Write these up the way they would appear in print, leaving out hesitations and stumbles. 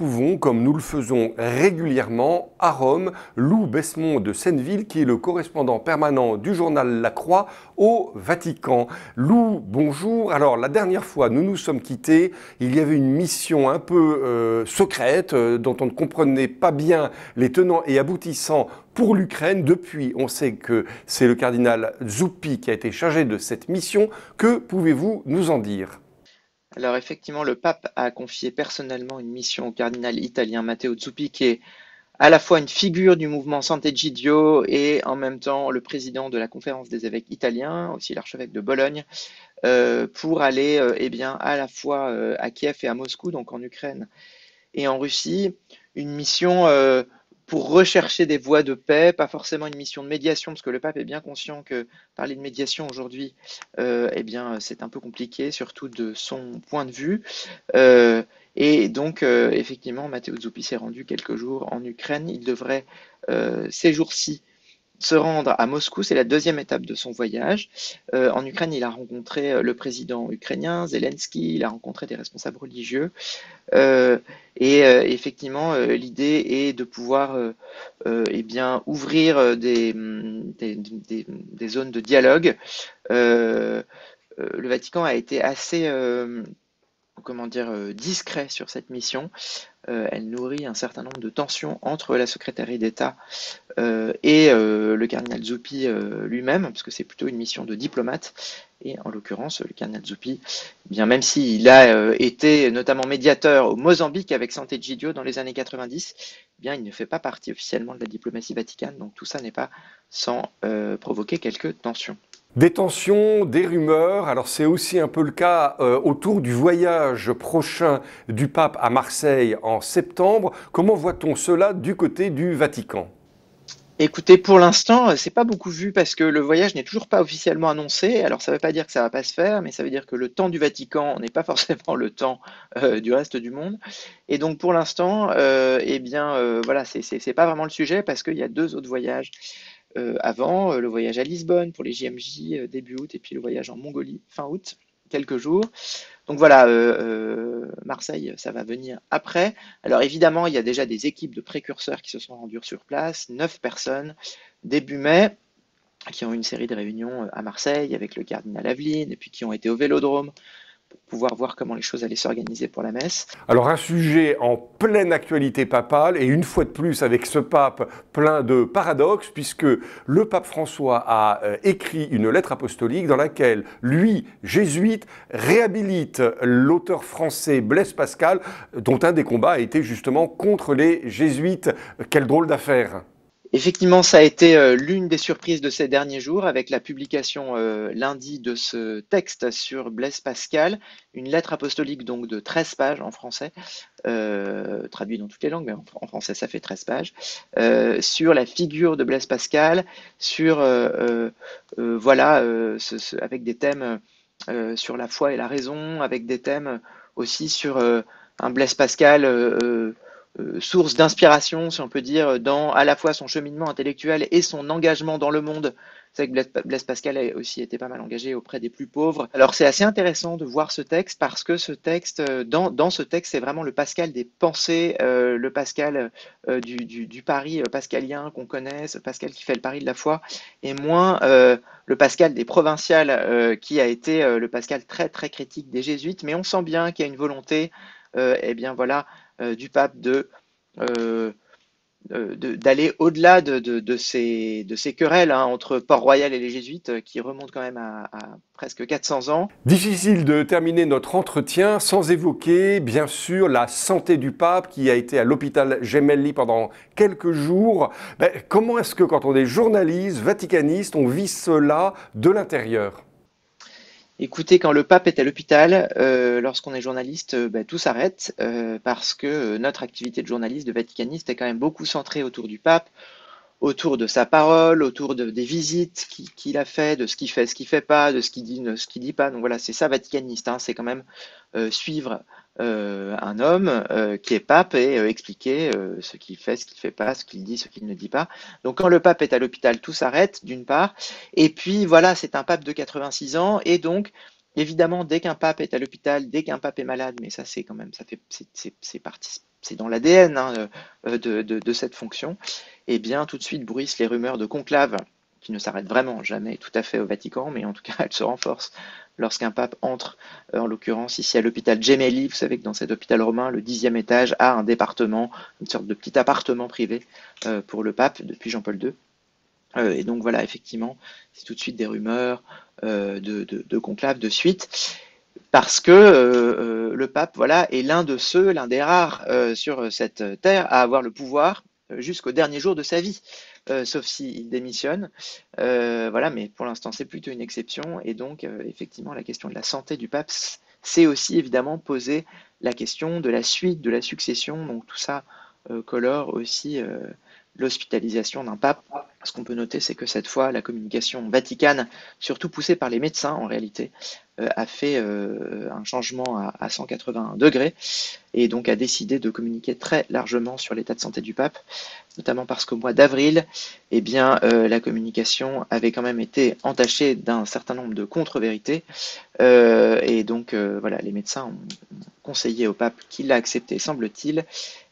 retrouvons, comme nous le faisons régulièrement, à Rome, Lou Besmond de Senneville, qui est le correspondant permanent du journal La Croix au Vatican. Lou, bonjour. Alors, la dernière fois, nous nous sommes quittés. Il y avait une mission un peu secrète, dont on ne comprenait pas bien les tenants et aboutissants pour l'Ukraine. Depuis, on sait que c'est le cardinal Zuppi qui a été chargé de cette mission. Que pouvez-vous nous en dire ? Alors effectivement, le pape a confié personnellement une mission au cardinal italien Matteo Zuppi, qui est à la fois une figure du mouvement Sant'Egidio et en même temps le président de la conférence des évêques italiens, aussi l'archevêque de Bologne, pour aller à la fois à Kiev et à Moscou, donc en Ukraine et en Russie, une mission pour rechercher des voies de paix, pas forcément une mission de médiation, parce que le pape est bien conscient que parler de médiation aujourd'hui, c'est un peu compliqué, surtout de son point de vue. Et donc, effectivement, Matteo Zuppi s'est rendu quelques jours en Ukraine. Il devrait, ces jours-ci, se rendre à Moscou. C'est la deuxième étape de son voyage. En Ukraine, il a rencontré le président ukrainien, Zelensky, il a rencontré des responsables religieux. Euh, Effectivement, l'idée est de pouvoir ouvrir des zones de dialogue. Le Vatican a été assez discret sur cette mission. Elle nourrit un certain nombre de tensions entre la secrétaire d'État le cardinal Zuppi lui-même, parce que c'est plutôt une mission de diplomate. Et en l'occurrence, le cardinal Zuppi, bien même s'il a été notamment médiateur au Mozambique avec Sant'Egidio dans les années 90, bien il ne fait pas partie officiellement de la diplomatie vaticane, donc tout ça n'est pas sans provoquer quelques tensions. Des tensions, des rumeurs, alors c'est aussi un peu le cas autour du voyage prochain du pape à Marseille en septembre. Comment voit-on cela du côté du Vatican ? Écoutez, pour l'instant, c'est pas beaucoup vu parce que le voyage n'est toujours pas officiellement annoncé. Alors, ça veut pas dire que ça va pas se faire, mais ça veut dire que le temps du Vatican n'est pas forcément le temps du reste du monde. Et donc, pour l'instant, voilà, c'est pas vraiment le sujet parce qu'il y a deux autres voyages avant, le voyage à Lisbonne pour les JMJ début août et puis le voyage en Mongolie fin août, quelques jours. Donc voilà, Marseille, ça va venir après. Alors évidemment, il y a déjà des équipes de précurseurs qui se sont rendues sur place, 9 personnes, début mai, qui ont eu une série de réunions à Marseille avec le cardinal Aveline, et puis qui ont été au Vélodrome pour pouvoir voir comment les choses allaient s'organiser pour la messe. Alors un sujet en pleine actualité papale et une fois de plus avec ce pape plein de paradoxes puisque le pape François a écrit une lettre apostolique dans laquelle lui, jésuite, réhabilite l'auteur français Blaise Pascal dont un des combats a été justement contre les jésuites. Quelle drôle d'affaire! Effectivement, ça a été l'une des surprises de ces derniers jours avec la publication lundi de ce texte sur Blaise Pascal, une lettre apostolique donc de 13 pages en français, traduit dans toutes les langues, mais en français ça fait 13 pages, sur la figure de Blaise Pascal, sur avec des thèmes sur la foi et la raison, avec des thèmes aussi sur un Blaise Pascal source d'inspiration, si on peut dire, dans à la fois son cheminement intellectuel et son engagement dans le monde. C'est vrai que Blaise Pascal a aussi été pas mal engagé auprès des plus pauvres. Alors c'est assez intéressant de voir ce texte parce que ce texte, dans ce texte, c'est vraiment le Pascal des pensées, le Pascal du Paris pascalien qu'on connaît, ce Pascal qui fait le pari de la foi, et moins le Pascal des provinciales qui a été le Pascal très très critique des jésuites. Mais on sent bien qu'il y a une volonté, du pape euh, d'aller au-delà de ces querelles entre Port-Royal et les jésuites qui remontent quand même à presque 400 ans. Difficile de terminer notre entretien sans évoquer, bien sûr, la santé du pape qui a été à l'hôpital Gemelli pendant quelques jours. Comment est-ce que quand on est journaliste, vaticaniste, on vit cela de l'intérieur ? Écoutez, quand le pape est à l'hôpital, lorsqu'on est journaliste, tout s'arrête parce que notre activité de journaliste, de vaticaniste, est quand même beaucoup centrée autour du pape, autour de sa parole, autour des visites qu'il a fait, de ce qu'il fait pas, de ce qu'il dit pas. Donc voilà, c'est ça vaticaniste, hein, c'est quand même suivre un homme qui est pape et expliquer ce qu'il fait, ce qu'il fait pas, ce qu'il dit, ce qu'il ne dit pas. Donc quand le pape est à l'hôpital, tout s'arrête d'une part. Et puis voilà, c'est un pape de 86 ans et donc évidemment dès qu'un pape est à l'hôpital, dès qu'un pape est malade, mais ça c'est quand même, ça fait c'est c'est dans l'ADN de cette fonction, eh bien tout de suite bruissent les rumeurs de conclave qui ne s'arrêtent vraiment jamais tout à fait au Vatican, mais en tout cas elles se renforcent lorsqu'un pape entre, en l'occurrence ici à l'hôpital Gemelli. Vous savez que dans cet hôpital romain, le 10e étage a un département, une sorte de petit appartement privé pour le pape depuis Jean-Paul II. Et donc voilà, effectivement, c'est tout de suite des rumeurs de conclave de suite, parce que le pape, voilà, est l'un des rares sur cette terre à avoir le pouvoir jusqu'au dernier jour de sa vie, sauf s'il démissionne. Voilà, mais pour l'instant, c'est plutôt une exception. Et donc, effectivement, la question de la santé du pape, c'est aussi évidemment poser la question de la suite, de la succession. Donc tout ça colore aussi l'hospitalisation d'un pape. Ce qu'on peut noter, c'est que cette fois, la communication vaticane, surtout poussée par les médecins en réalité, a fait un changement à 180 degrés et donc a décidé de communiquer très largement sur l'état de santé du pape, notamment parce qu'au mois d'avril, eh bien, la communication avait quand même été entachée d'un certain nombre de contre-vérités. Et donc, voilà, les médecins ont conseillé au pape, qui l'a accepté, semble-t-il,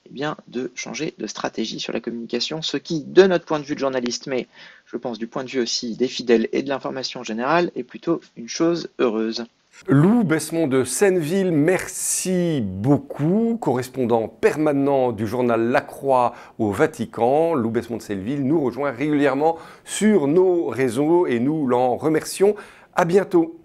eh bien, de changer de stratégie sur la communication, ce qui, de notre point de vue de journaliste, mais je pense du point de vue aussi des fidèles et de l'information en général, est plutôt une chose heureuse. Lou Besmond de Senneville, merci beaucoup, correspondant permanent du journal La Croix au Vatican. Lou Besmond de Senneville nous rejoint régulièrement sur nos réseaux et nous l'en remercions. À bientôt.